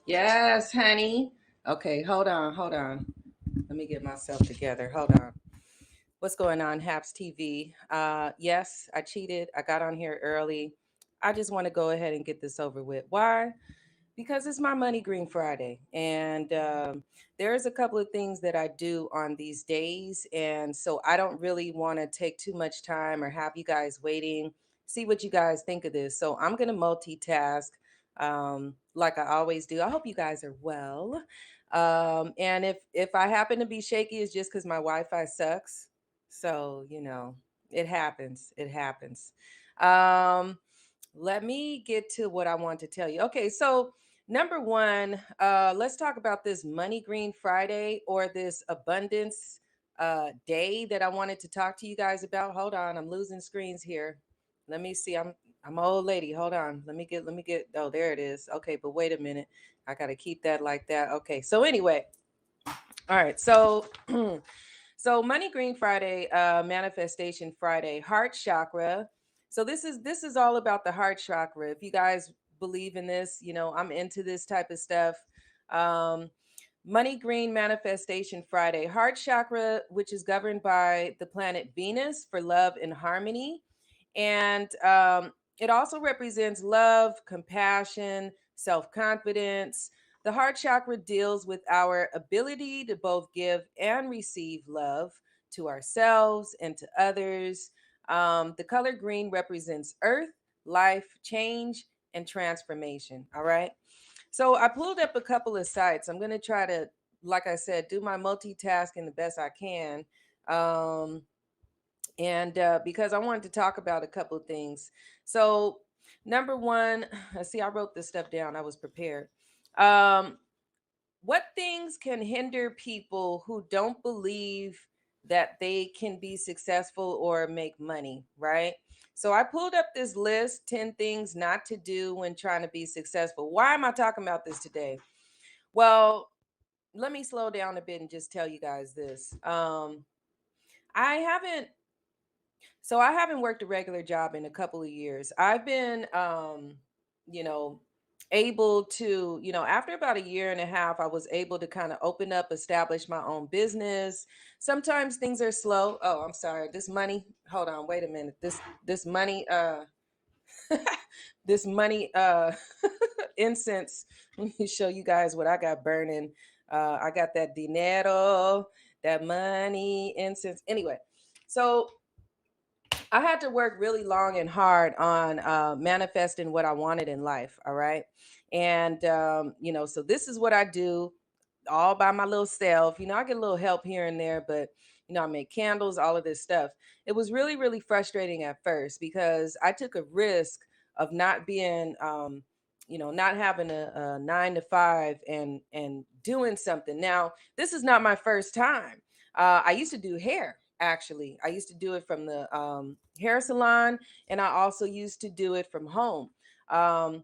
Yes, honey. Okay, hold on, hold on. Let me get myself together. Hold on. What's going on, Haps TV? Yes, I cheated. I got on here early. I just want to go ahead and get this over with. Why? Because it's my Money Green Friday. And there's a couple of things that I do on these days. And so I don't really want to take too much time or have you guys waiting. See what you guys think of this. So I'm going to multitask like I always do. I hope you guys are well. And if I happen to be shaky, it's just because my Wi-Fi sucks. So, it happens. It happens. Um, Let me get to what I want to tell you. Okay, so number one, let's talk about this Money Green Friday or this abundance day that I wanted to talk to you guys about. Hold on, I'm losing screens here. Let me see. I'm an old lady. Hold on. Let me get oh, there it is. Okay, but wait a minute. I gotta keep that like that. Okay. So anyway, all right. So so Money Green Friday, Manifestation Friday, Heart Chakra. So this is all about the heart chakra. If you guys believe in this, I'm into this type of stuff. Um, Money Green Manifestation Friday, Heart Chakra, which is governed by the planet Venus for love and harmony, and it also represents love, compassion, self confidence. The heart chakra deals with our ability to both give and receive love to ourselves and to others. The color green represents earth, life, change, and transformation. All right. So I pulled up a couple of sites. I'm going to try to, like I said, do my multitasking the best I can. Um, and because I wanted to talk about a couple of things. So, number one, see, I wrote this stuff down. I was prepared. Um, what things can hinder people who don't believe that they can be successful or make money, right? So I pulled up this list, 10 things not to do when trying to be successful. Why am I talking about this today? Well, let me slow down a bit and just tell you guys this. I haven't I haven't worked a regular job in a couple of years. I've been you know, able to, after about a year and a half, I was able to kind of open up, establish my own business. Sometimes things are slow. Oh, I'm sorry. This money, hold on, wait a minute. This money this money incense. Let me show you guys what I got burning. I got that dinero, that money incense. Anyway, so I had to work really long and hard on manifesting what I wanted in life. All right. And, so this is what I do all by my little self. I get a little help here and there, but, I make candles, all of this stuff. It was really, really frustrating at first because I took a risk of not being, not having a 9 to 5 and doing something. Now, this is not my first time. I used to do hair. Actually, I used to do it from the hair salon, and I also used to do it from home. Um,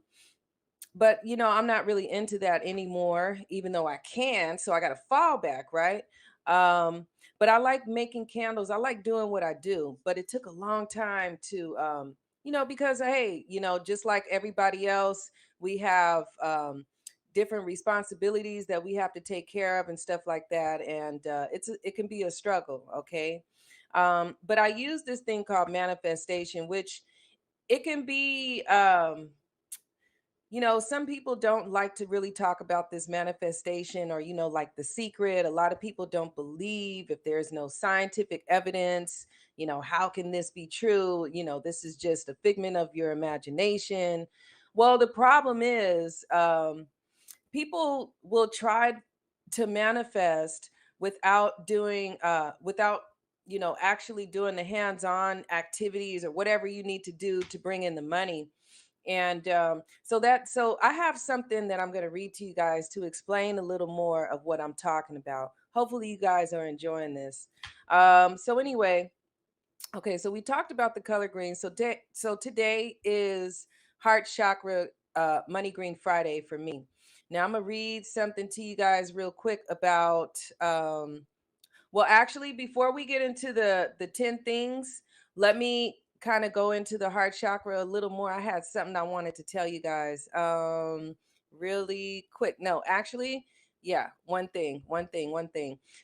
but I'm not really into that anymore, even though I can. So I got to fall back, right? Um, but I like making candles. I like doing what I do, but it took a long time to, because hey, just like everybody else, we have different responsibilities that we have to take care of and stuff like that, and it can be a struggle. Okay, but I use this thing called manifestation, which it can be. Some people don't like to really talk about this manifestation or, like the secret. A lot of people don't believe if there's no scientific evidence, how can this be true? This is just a figment of your imagination. Well, the problem is, people will try to manifest without actually doing the hands-on activities or whatever you need to do to bring in the money. And so I have something that I'm going to read to you guys to explain a little more of what I'm talking about. Hopefully you guys are enjoying this. So anyway, okay, so we talked about the color green. So today is heart chakra Money Green Friday for me. Now I'm gonna read something to you guys real quick about well, actually, before we get into the 10 things, let me kind of go into the heart chakra a little more. I had something I wanted to tell you guys. really quick. No, actually, yeah, one thing.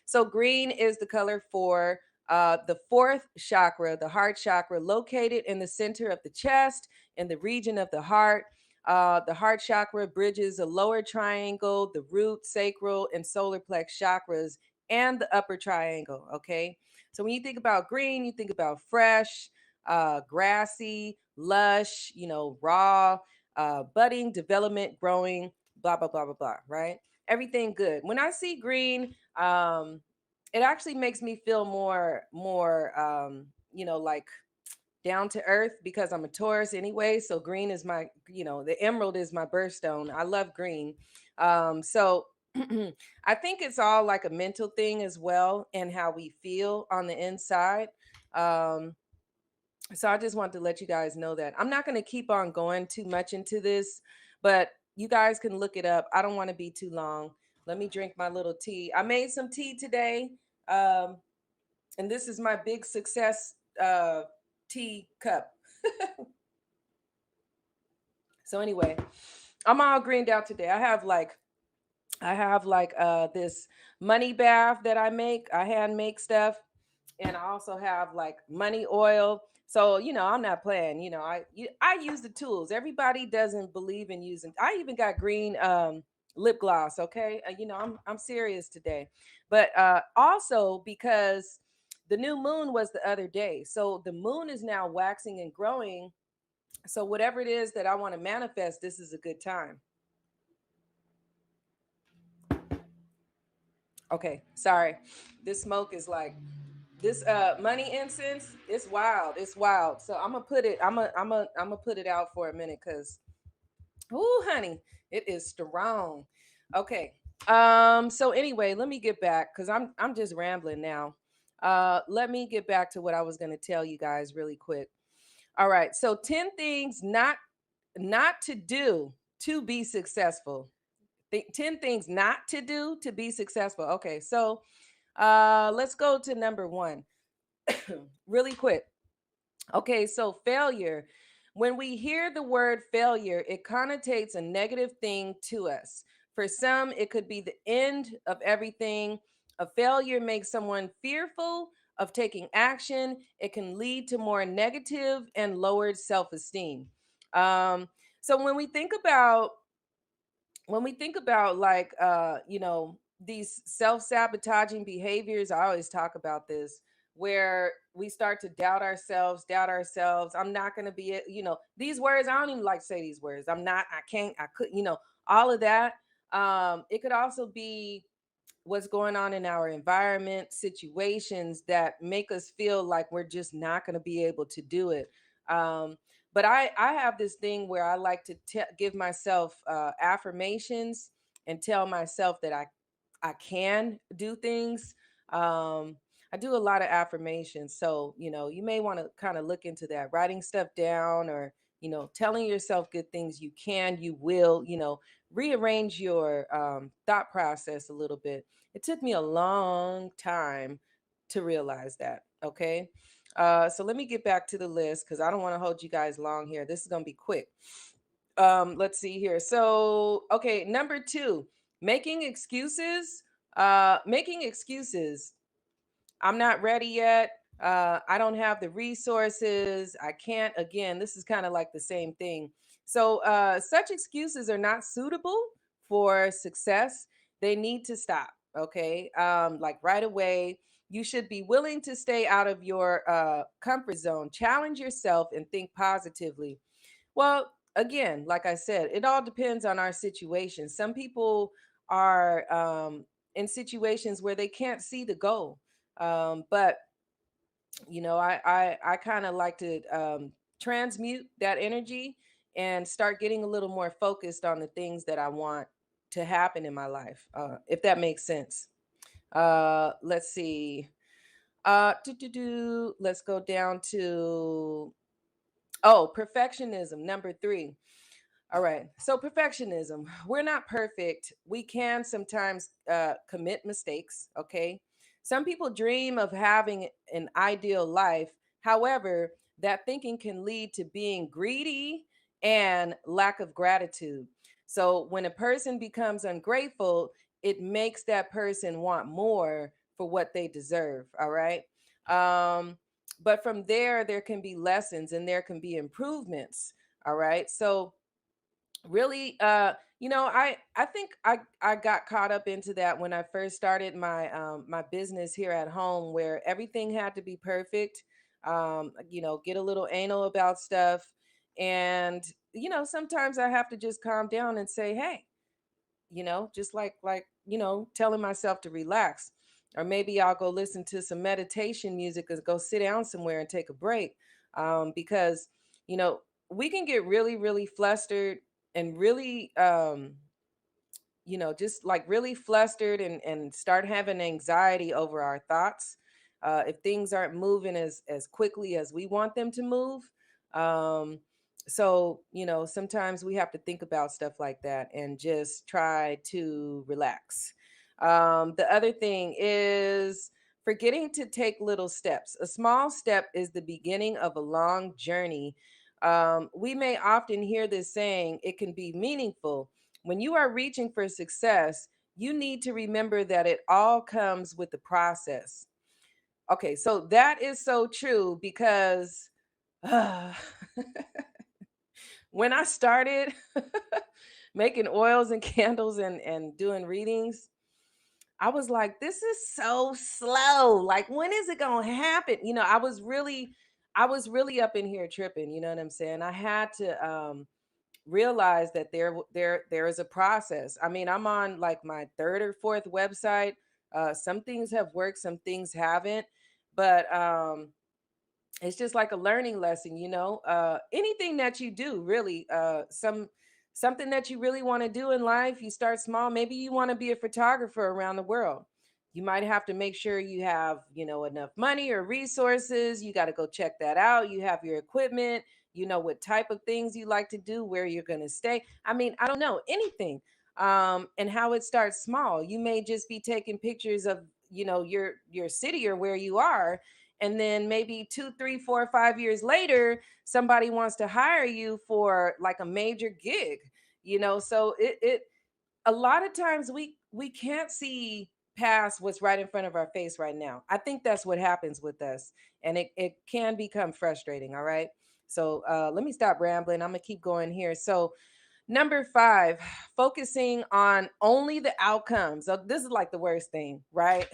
So green is the color for the fourth chakra, the heart chakra, located in the center of the chest, in the region of the heart. The heart chakra bridges the lower triangle, the root, sacral, and solar plex chakras, and the upper triangle. Okay. So when you think about green, you think about fresh, grassy, lush, raw, budding, development, growing, blah, blah, blah, blah, blah, right? Everything good. When I see green, it actually makes me feel more, like down to earth because I'm a Taurus anyway. So green is my, the emerald is my birthstone. I love green. So I think it's all like a mental thing as well and how we feel on the inside. Um, so I just want to let you guys know that I'm not going to keep on going too much into this, but you guys can look it up. I don't want to be too long. Let me drink my little tea. I made some tea today. Um, and this is my big success tea cup. So anyway, I'm all greened out today. I have like this money bath that I make. I hand make stuff, and I also have like money oil. So I'm not playing. I use the tools. Everybody doesn't believe in using. I even got green lip gloss. Okay, I'm serious today, but also because the new moon was the other day, so the moon is now waxing and growing. So whatever it is that I want to manifest, this is a good time. Okay, sorry. This smoke is like this money incense. It's wild. It's wild. So I'm gonna put it. I'm gonna put it out for a minute because, oh, honey, it is strong. Okay. So anyway, let me get back because I'm just rambling now. Let me get back to what I was gonna tell you guys really quick. All right. So 10 things not to do to be successful. 10 things not to do to be successful. Okay, so let's go to number one really quick. Okay, so failure. When we hear the word failure, it connotates a negative thing to us. For some, it could be the end of everything. A failure makes someone fearful of taking action. It can lead to more negative and lowered self esteem. Um, so when we think about like these self-sabotaging behaviors, I always talk about this, where we start to doubt ourselves. I'm not going to be these words. I don't even like to say these words. I'm not, I can't, I could, all of that. It could also be what's going on in our environment, situations that make us feel like we're just not going to be able to do it. Um, but I have this thing where I like to give myself affirmations and tell myself that I can do things. Um, I do a lot of affirmations, so you may want to kind of look into that, writing stuff down, or telling yourself good things. You can, you will. Rearrange your thought process a little bit. It took me a long time to realize that. Okay. So let me get back to the list because I don't want to hold you guys long here. This is going to be quick. Let's see here. So, okay, number two, making excuses. Making excuses. I'm not ready yet. I don't have the resources. I can't. Again, this is kind of like the same thing. So, such excuses are not suitable for success. They need to stop. Okay. Like right away. You should be willing to stay out of your comfort zone, challenge yourself, and think positively. Well, again, like I said, it all depends on our situation. Some people are in situations where they can't see the goal. But I kind of like to transmute that energy and start getting a little more focused on the things that I want to happen in my life, if that makes sense. Let's see. Let's go down to perfectionism, number three. All right. So perfectionism. We're not perfect. We can sometimes commit mistakes. Okay. Some people dream of having an ideal life. However, that thinking can lead to being greedy and lack of gratitude. So when a person becomes ungrateful, it makes that person want more for what they deserve. All right. But from there can be lessons and there can be improvements. All right. So really, I think I got caught up into that when I first started my business here at home, where everything had to be perfect. Get a little anal about stuff. And sometimes I have to just calm down and say, hey, just telling myself to relax. Or maybe I'll go listen to some meditation music or go sit down somewhere and take a break. Because you know we can get really really flustered and really just like really flustered and start having anxiety over our thoughts if things aren't moving as quickly as we want them to move. So sometimes we have to think about stuff like that and just try to relax. The other thing is forgetting to take little steps. A small step is the beginning of a long journey. We may often hear this saying, it can be meaningful. When you are reaching for success, you need to remember that it all comes with the process. Okay, so that is so true because uh, when I started making oils and candles and doing readings, I was like, this is so slow. Like, when is it going to happen? I was really up in here tripping. You know what I'm saying? I had to realize that there is a process. I mean, I'm on like my third or fourth website. Some things have worked, some things haven't, but it's just like a learning lesson. Anything that you do, really, something that you really want to do in life, you start small. Maybe you want to be a photographer around the world. You might have to make sure you have enough money or resources. You got to go check that out. You have your equipment. You know what type of things you like to do, where you're going to stay. I mean, I don't know anything. And how it starts small. You may just be taking pictures of your city or where you are, and then maybe 2 3 4 5 years later somebody wants to hire you for like a major gig. So it a lot of times we can't see past what's right in front of our face right now. I think that's what happens with us, and it can become frustrating. All right, so let me stop rambling. I'm gonna keep going here. So number 5, focusing on only the outcomes. So this is like the worst thing, right?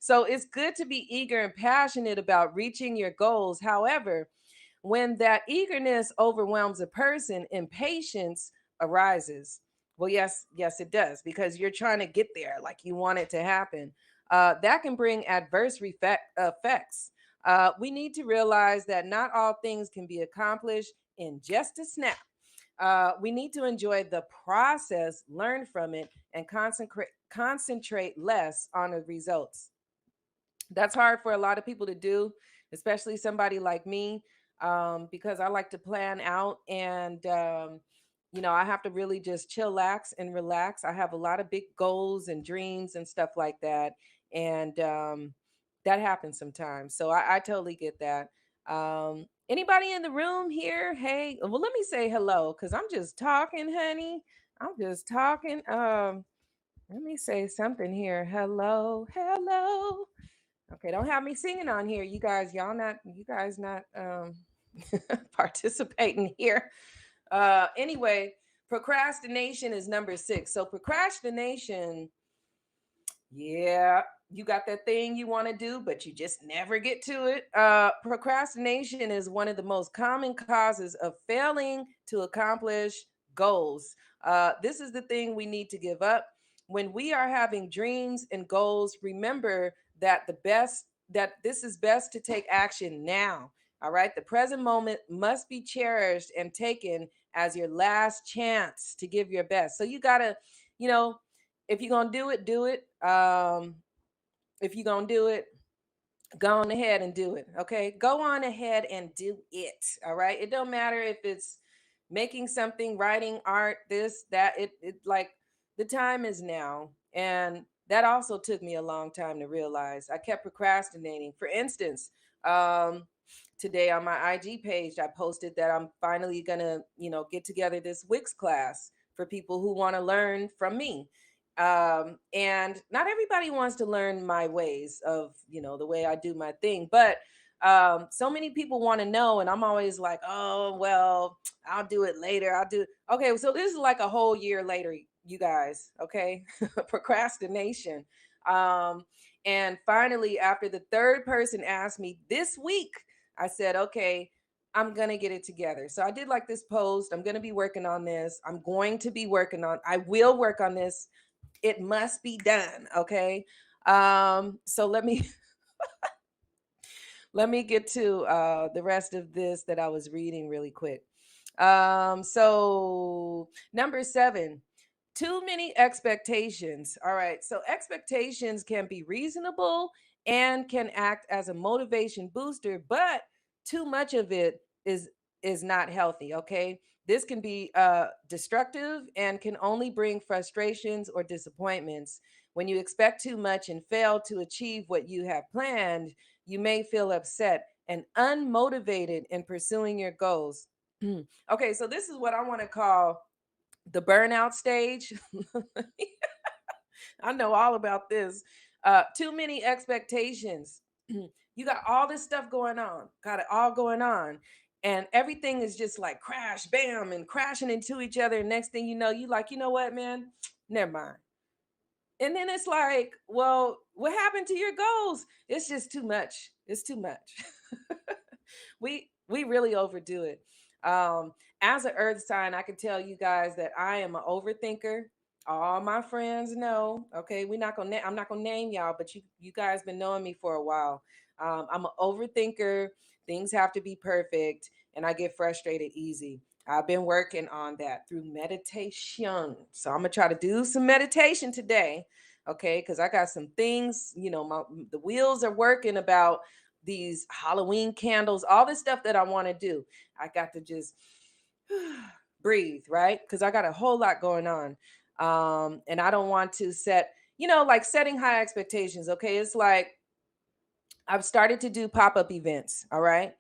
So it's good to be eager and passionate about reaching your goals. However, when that eagerness overwhelms a person, impatience arises. Well, yes, it does, because you're trying to get there, like you want it to happen. That can bring adverse effects. We need to realize that not all things can be accomplished in just a snap. We need to enjoy the process, learn from it, and concentrate less on the results. That's hard for a lot of people to do, especially somebody like me, because I like to plan out, and I have to really just chillax and relax. I have a lot of big goals and dreams and stuff like that, and that happens sometimes. So I totally get that. Anybody in the room here? Hey, well, let me say hello because I'm just talking, honey. I'm just talking. Let me say something here. Hello, hello. Okay, don't have me singing on here. You guys not participating here. Anyway, procrastination is number 6. So procrastination, yeah, you got that thing you want to do, but you just never get to it. Procrastination is one of the most common causes of failing to accomplish goals. This is the thing we need to give up. When we are having dreams and goals, remember that this is best to take action now. All right. The present moment must be cherished and taken as your last chance to give your best. So you gotta, you know, if you're gonna do it, do it. If you're gonna do it, go on ahead and do it. Okay, go on ahead and do it. All right, it don't matter if it's making something, writing, art, this, that. It like the time is now, and that also took me a long time to realize. I kept procrastinating. For instance, Today on my IG page, I posted that I'm finally gonna, get together this Wix class for people who want to learn from me. And not everybody wants to learn my ways of, the way I do my thing, but so many people want to know, and I'm always like, oh well, I'll do it later. I'll do okay. So this is like a whole year later, you guys. Okay, procrastination. Um, and finally, after the third person asked me this week, I said, okay, I'm going to get it together. So I did like this post. I'm going to be working on this. I will work on this. It must be done. Okay. So let me get to the rest of this that I was reading really quick. So number 7, too many expectations. All right. So expectations can be reasonable and can act as a motivation booster, but too much of it is not healthy. Okay. This can be destructive and can only bring frustrations or disappointments. When you expect too much and fail to achieve what you have planned, you may feel upset and unmotivated in pursuing your goals. Okay, so this is what I want to call the burnout stage. I know all about this. Too many expectations. You got all this stuff going on, got it all going on. And everything is just like crash, bam, and crashing into each other. And next thing you know, you like, you know what, man? Never mind. And then it's like, well, what happened to your goals? It's just too much. It's too much. We really overdo it. Um, as an earth sign, I can tell you guys that I am an overthinker. All my friends know. Okay, I'm not gonna name y'all, but you guys been knowing me for a while. I'm an overthinker. Things have to be perfect, and I get frustrated easy. I've been working on that through meditation. So I'm gonna try to do some meditation today. Okay, because I got some things, the wheels are working about these Halloween candles, all this stuff that I want to do. I got to just breathe, right? Because I got a whole lot going on. And I don't want to set, like setting high expectations. Okay. It's like I've started to do pop-up events, all right?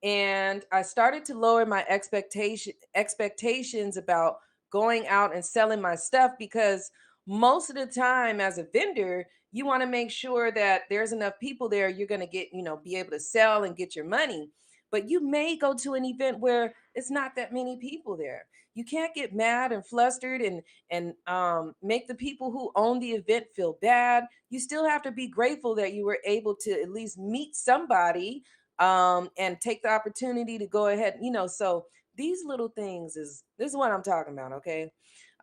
And I started to lower my expectations about going out and selling my stuff because most of the time as a vendor, you want to make sure that there's enough people there you're going to get, be able to sell and get your money. But you may go to an event where it's not that many people there. You can't get mad and flustered and make the people who own the event feel bad. You still have to be grateful that you were able to at least meet somebody and take the opportunity to go ahead, so these little things is this is what I'm talking about. Okay.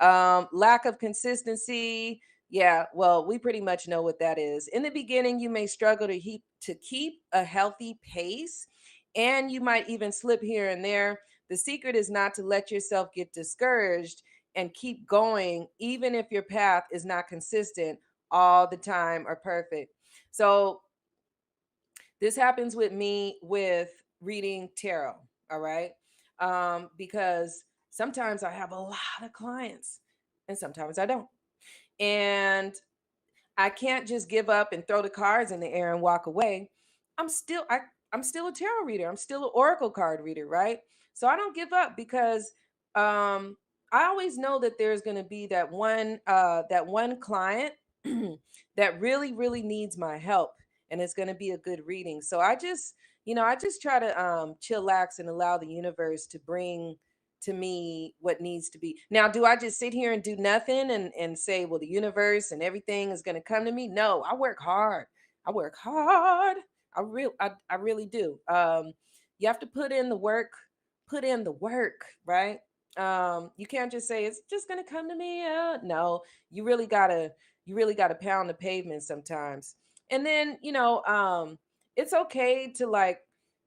Lack of consistency. Yeah, well, we pretty much know what that is. In the beginning, you may struggle to keep a healthy pace, and you might even slip here and there. The secret is not to let yourself get discouraged and keep going, even if your path is not consistent all the time or perfect. So this happens with me with reading tarot. All right. Because sometimes I have a lot of clients and sometimes I don't. And I can't just give up and throw the cards in the air and walk away. I'm still a tarot reader. I'm still an oracle card reader, right? So I don't give up because um I always know that there's going to be that one client that really needs my help, and it's going to be a good reading. So I just try to chillax and allow the universe to bring to me what needs to be. Now, do I just sit here and do nothing and say, well, the universe and everything is going to come to me? No, I work hard. I work hard. I really do. You have to put in the work, right? You can't just say it's just going to come to me. No, you really got to pound the pavement sometimes. And then, it's okay to like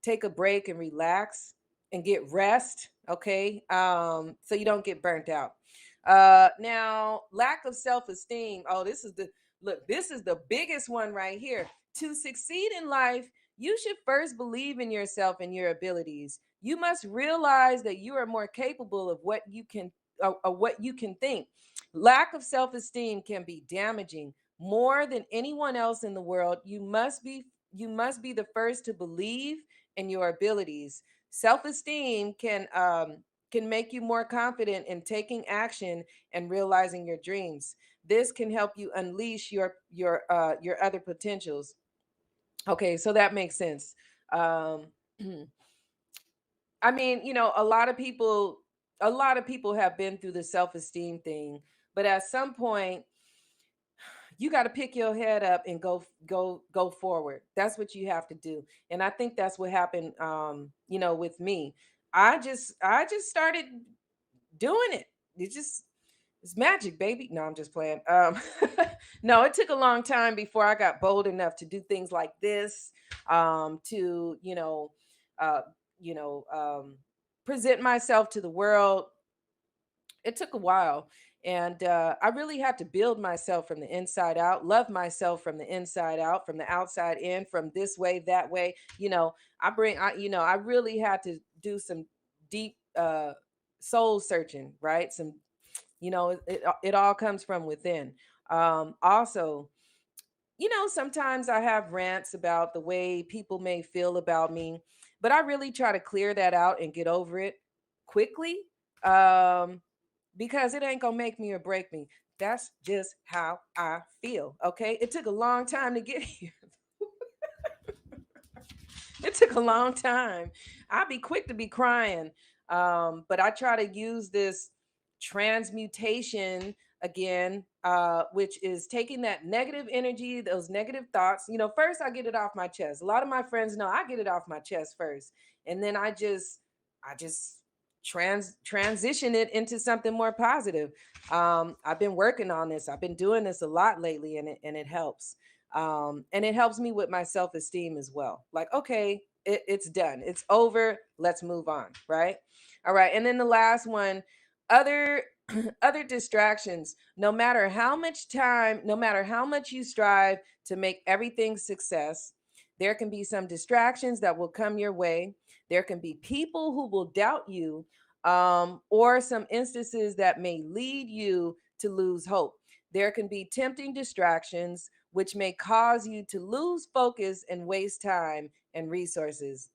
take a break and relax and get rest, okay? So you don't get burnt out. Now, lack of self-esteem. Oh, this is the biggest one right here. To succeed in life, you should first believe in yourself and your abilities. You must realize that you are more capable of what you can think. Lack of self-esteem can be damaging more than anyone else in the world. You must be the first to believe and your abilities. Self-esteem can make you more confident in taking action and realizing your dreams. This can help you unleash your other potentials. Okay, so that makes sense. Um, I mean, a lot of people have been through the self-esteem thing, but at some point you got to pick your head up and go forward. That's what you have to do. And I think that's what happened with me. I just started doing it. It's magic, baby. No, I'm just playing. No, it took a long time before I got bold enough to do things like this, to uh, you know, present myself to the world. It took a while, and I really had to build myself from the inside out, love myself from the inside out, from the outside in, from this way, that way. I really had to do some deep soul searching, right? It all comes from within. Also, sometimes I have rants about the way people may feel about me, but I really try to clear that out and get over it quickly, um, because it ain't gonna make me or break me. That's just how I feel. Okay. It took a long time to get here. It took a long time. I'd be quick to be crying. But I try to use this transmutation again, which is taking that negative energy, those negative thoughts. First I get it off my chest. A lot of my friends know I get it off my chest first. And then I just transition it into something more positive. I've been working on this. I've been doing this a lot lately, and it helps. And it helps me with my self-esteem as well. Like, okay, it's done, it's over, let's move on, right? All right, and then the last one, other other distractions. No matter how much you strive to make everything success, there can be some distractions that will come your way. There can be people who will doubt you, or some instances that may lead you to lose hope. There can be tempting distractions which may cause you to lose focus and waste time and resources.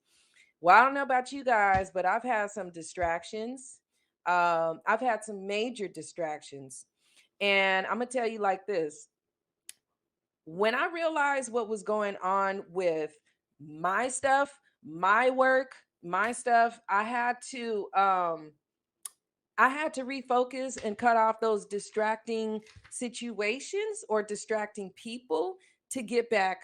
Well, I don't know about you guys, but I've had some distractions. I've had some major distractions. And I'm going to tell you like this: when I realized what was going on with my stuff, my work, my stuff, I had to refocus and cut off those distracting situations or distracting people to get back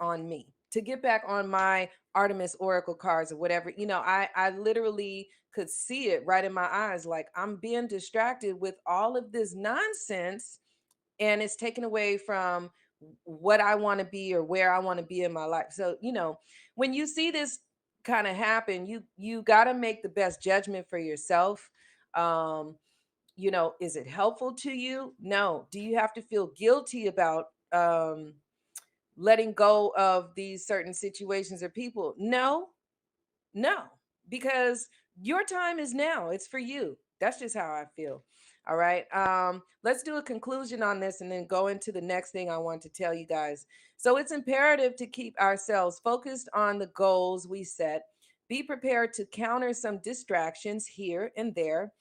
on me, to get back on my Artemis Oracle cards or whatever. I literally could see it right in my eyes, like I'm being distracted with all of this nonsense, and it's taken away from what I want to be or where I want to be in my life. So, when you see this kind of happen, you got to make the best judgment for yourself. Um, is it helpful to you? No. Do you have to feel guilty about letting go of these certain situations or people? No. No, because your time is now. It's for you. That's just how I feel. All right. Let's do a conclusion on this and then go into the next thing I want to tell you guys. So it's imperative to keep ourselves focused on the goals we set. Be prepared to counter some distractions here and there.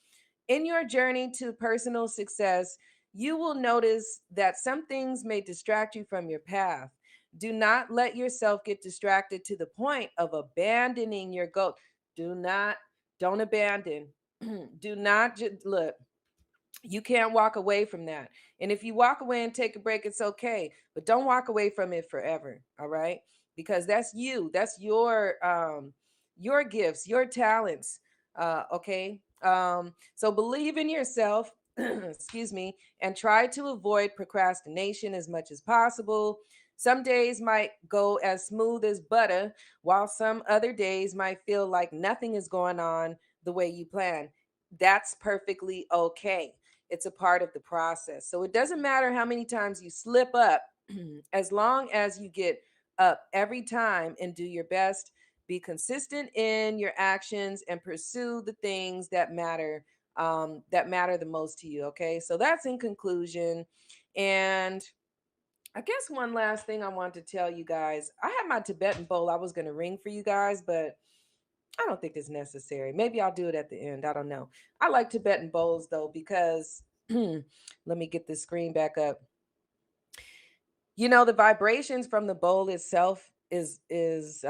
In your journey to personal success, you will notice that some things may distract you from your path. Do not let yourself get distracted to the point of abandoning your goal. Do not, don't abandon. Do not just look. You can't walk away from that. And if you walk away and take a break, it's okay. But don't walk away from it forever. All right. Because that's you. That's your gifts, your talents. Okay. So believe in yourself, excuse me, and try to avoid procrastination as much as possible. Some days might go as smooth as butter, while some other days might feel like nothing is going on the way you plan. That's perfectly okay. It's a part of the process. So it doesn't matter how many times you slip up, as long as you get up every time and do your best, be consistent in your actions, and pursue the things that matter the most to you. Okay. So that's in conclusion. And I guess one last thing I want to tell you guys. I had my Tibetan bowl I was going to ring for you guys, but I don't think it's necessary. Maybe I'll do it at the end. I don't know. I like Tibetan bowls though because let me get this screen back up. You know, the vibrations from the bowl itself is it's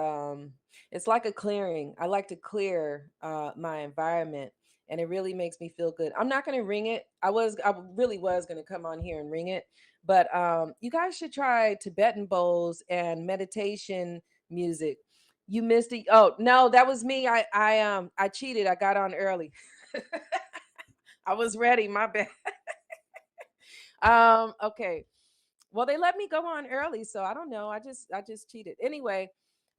like a clearing. I like to clear my environment, and it really makes me feel good. I'm not going to ring it. I really was going to come on here and ring it, but you guys should try Tibetan bowls and meditation music. You missed it. Oh no, that was me. I cheated. I got on early. I was ready. My bad. Okay. Well, they let me go on early, so I don't know. I just cheated. Anyway,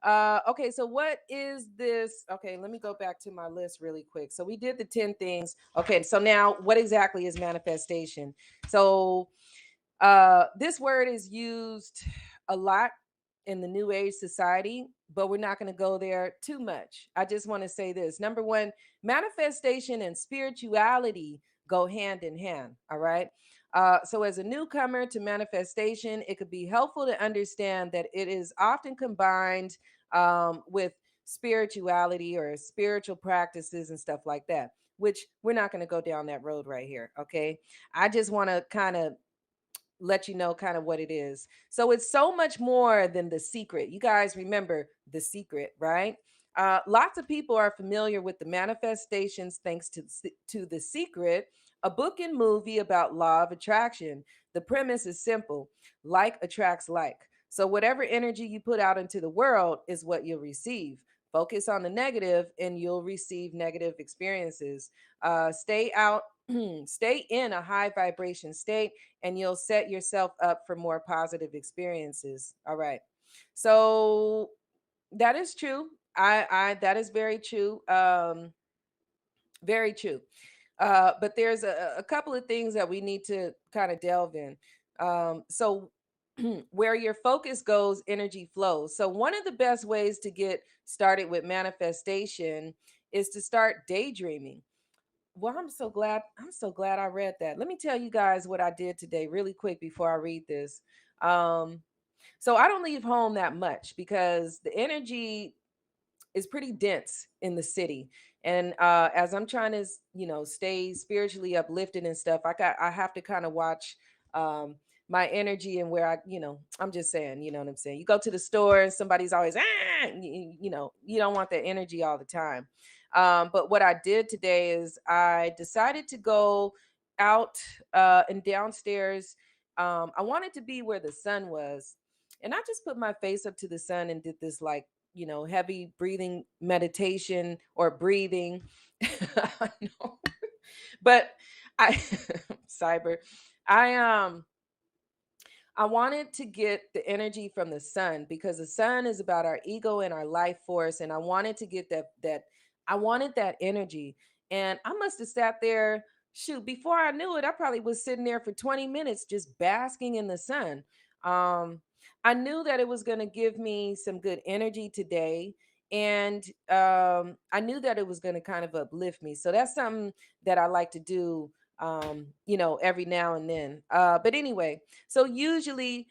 okay, so what is this? Okay, let me go back to my list really quick. So we did the 10 things. Okay, so now what exactly is manifestation? So this word is used a lot in the new age society, but we're not going to go there too much. I just want to say this. Number one, manifestation and spirituality go hand in hand. All right. So, as a newcomer to manifestation, it could be helpful to understand that it is often combined with spirituality or spiritual practices and stuff like that, which we're not going to go down that road right here. Okay. I just want to kind of let you know kind of what it is. So it's so much more than The Secret. You guys remember The Secret, right? Lots of people are familiar with the manifestations thanks to The Secret, a book and movie about law of attraction. The premise is simple: like attracts like. So whatever energy you put out into the world is what you'll receive. Focus on the negative, and you'll receive negative experiences. Stay out. Stay in a high vibration state, and you'll set yourself up for more positive experiences. All right. So that is true. I that is very true. Very true. But there's a couple of things that we need to kind of delve in. So where your focus goes, energy flows. So one of the best ways to get started with manifestation is to start daydreaming. Well, I'm so glad I read that. Let me tell you guys what I did today really quick before I read this. Um so I don't leave home that much because the energy is pretty dense in the city. And as I'm trying to, stay spiritually uplifted and stuff, I have to kind of watch um my energy and where I'm just saying, you know what I'm saying. You go to the store and somebody's always you don't want that energy all the time. But what I did today is I decided to go out and downstairs. I wanted to be where the sun was, and I just put my face up to the sun and did this, like, heavy breathing meditation or breathing. I know. But I cyber. I wanted to get the energy from the sun because the sun is about our ego and our life force, and I wanted to get that I wanted that energy. And I must have sat there, shoot, before I knew it, I probably was sitting there for 20 minutes just basking in the sun. Um I knew that it was going to give me some good energy today, and I knew that it was going to kind of uplift me. So that's something that I like to do every now and then. But anyway, so usually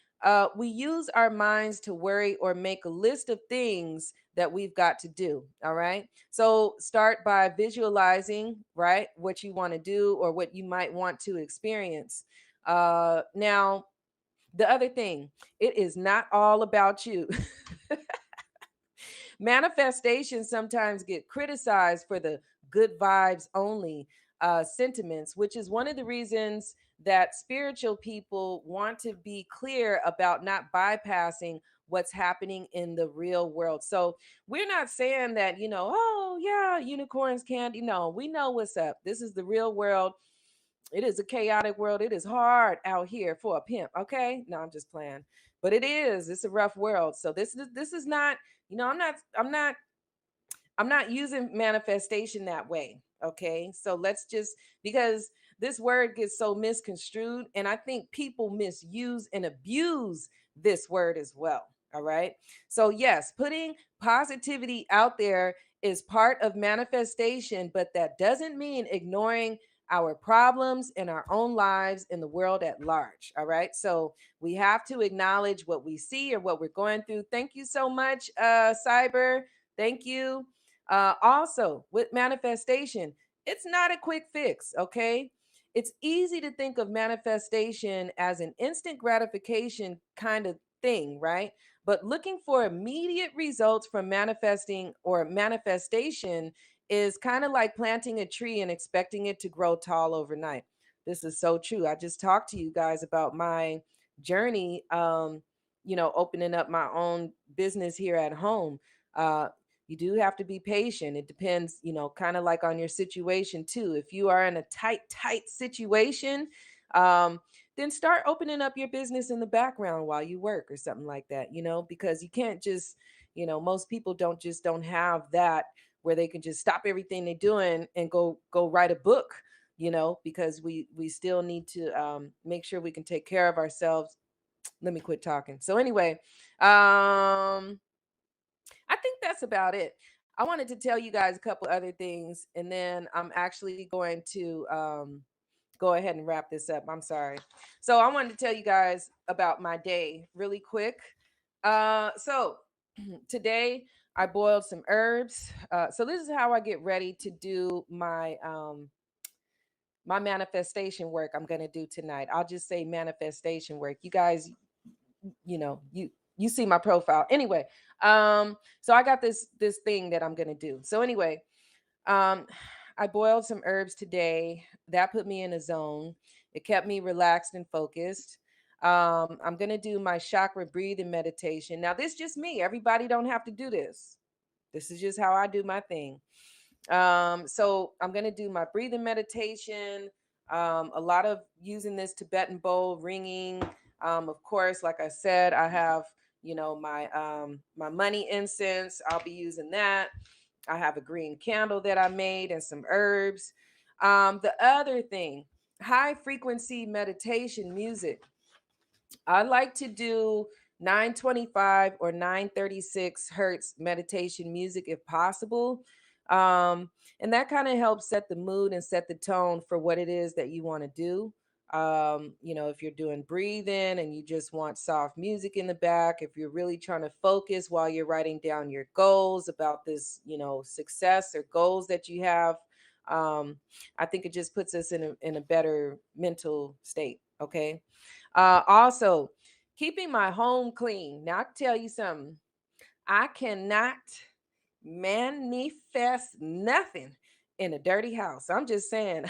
we use our minds to worry or make a list of things that we've got to do. All right. So start by visualizing, right, what you want to do or what you might want to experience. Now, the other thing, it is not all about you. Manifestations sometimes get criticized for the good vibes only sentiments, which is one of the reasons that spiritual people want to be clear about not bypassing what's happening in the real world. So we're not saying that, oh, yeah, unicorns, candy. No, we know what's up. This is the real world. It is a chaotic world. It is hard out here for a pimp. Okay. No, I'm just playing. But it is. It's a rough world. So this is not, I'm not using manifestation that way. Okay. So let's just, because this word gets so misconstrued, and I think people misuse and abuse this word as well. All right. So, yes, putting positivity out there is part of manifestation, but that doesn't mean ignoring our problems in our own lives, in the world at large. All right. So we have to acknowledge what we see or what we're going through. Thank you so much, Cyber. Thank you. Also, with manifestation, it's not a quick fix. Okay. It's easy to think of manifestation as an instant gratification kind of thing, right? But looking for immediate results from manifesting or manifestation is kind of like planting a tree and expecting it to grow tall overnight. This is so true. I just talked to you guys about my journey, opening up my own business here at home. Uh, you do have to be patient. It depends, kind of like on your situation too. If you are in a tight situation, um, then start opening up your business in the background while you work or something like that, because you can't just, most people don't have that where they can just stop everything they're doing and go write a book, because we still need to make sure we can take care of ourselves. Let me quit talking. So anyway, I think that's about it. I wanted to tell you guys a couple other things, and then I'm actually going to go ahead and wrap this up. I'm sorry. So I wanted to tell you guys about my day really quick. So today I boiled some herbs. So this is how I get ready to do my manifestation work I'm going to do tonight. I'll just say manifestation work. You guys, you see my profile. Anyway, so I got this thing that I'm going to do. So anyway, um I boiled some herbs today. That put me in a zone. It kept me relaxed and focused. I'm going to do my chakra breathing meditation. Now this just me. Everybody don't have to do this. This is just how I do my thing. So I'm going to do my breathing meditation, a lot of using this Tibetan bowl ringing. Of course, like I said, I have, my money incense. I'll be using that. I have a green candle that I made and some herbs. The other thing, high frequency meditation music. I like to do 925 or 936 hertz meditation music if possible. Um, and that kind of helps set the mood and set the tone for what it is that you want to do. If you're doing breathing and you just want soft music in the back, if you're really trying to focus while you're writing down your goals about this, success or goals that you have, I think it just puts us in a better mental state. Okay. Also, keeping my home clean. Now, I can tell you something. I cannot manifest nothing in a dirty house. I'm just saying.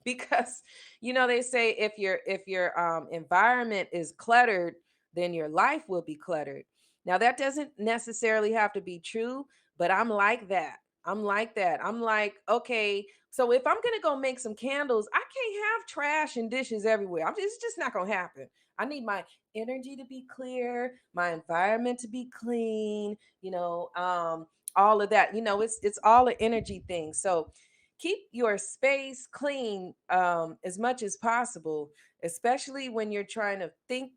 Because they say if your environment is cluttered, then your life will be cluttered. Now that doesn't necessarily have to be true, but I'm like that. I'm like, okay, so if I'm gonna go make some candles, I can't have trash and dishes everywhere. It's just not gonna happen. I need my energy to be clear, my environment to be clean, all of that. It's all an energy thing. So keep your space clean as much as possible, especially when you're trying to think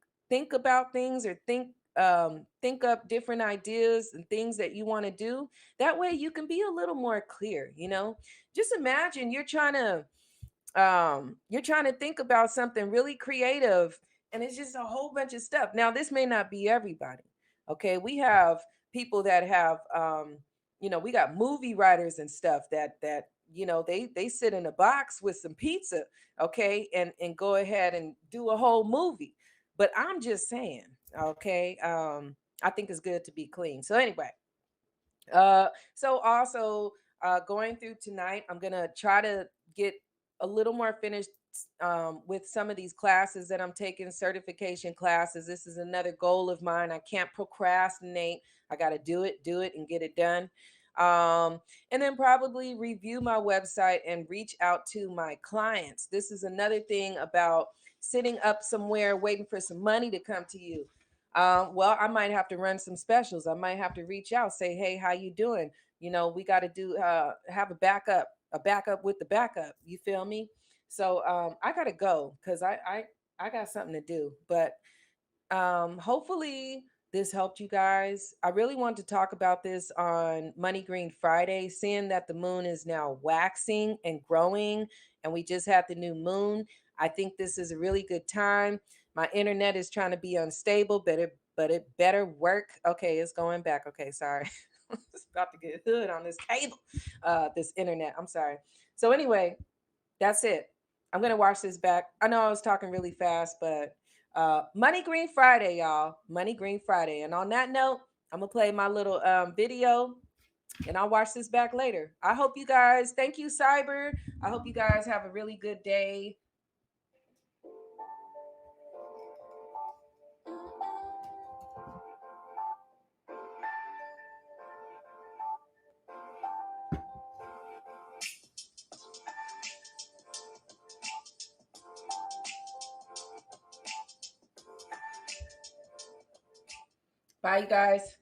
about things or think up different ideas and things that you want to do. That way you can be a little more clear. Just imagine you're trying to think about something really creative, and it's just a whole bunch of stuff. Now this may not be everybody. Okay, we have people that have we got movie writers and stuff that they sit in a box with some pizza, okay, and go ahead and do a whole movie. But I'm just saying, okay, I think it's good to be clean. So anyway, uh, so also going through tonight, I'm gonna try to get a little more finished with some of these classes that I'm taking, certification classes. This is another goal of mine. I can't procrastinate. I got to do it, and get it done. And then probably review my website and reach out to my clients. This is another thing about sitting up somewhere waiting for some money to come to you. Well, I might have to run some specials. I might have to reach out, say, "Hey, how you doing? We got to do have a backup with the backup." You feel me? So I gotta go because I got something to do. But hopefully this helped you guys. I really want to talk about this on Money Green Friday, seeing that the moon is now waxing and growing, and we just had the new moon. I think this is a really good time. My internet is trying to be unstable, but it better work. Okay, it's going back. Okay, sorry. It's about to get hood on this cable, this internet. I'm sorry. So anyway, that's it. I'm gonna watch this back. I know I was talking really fast, but Money Green Friday, y'all. Money Green Friday. And on that note, I'm gonna play my little video and I'll watch this back later. I hope you guys, thank you, Cyber. I hope you guys have a really good day. Bye, you guys.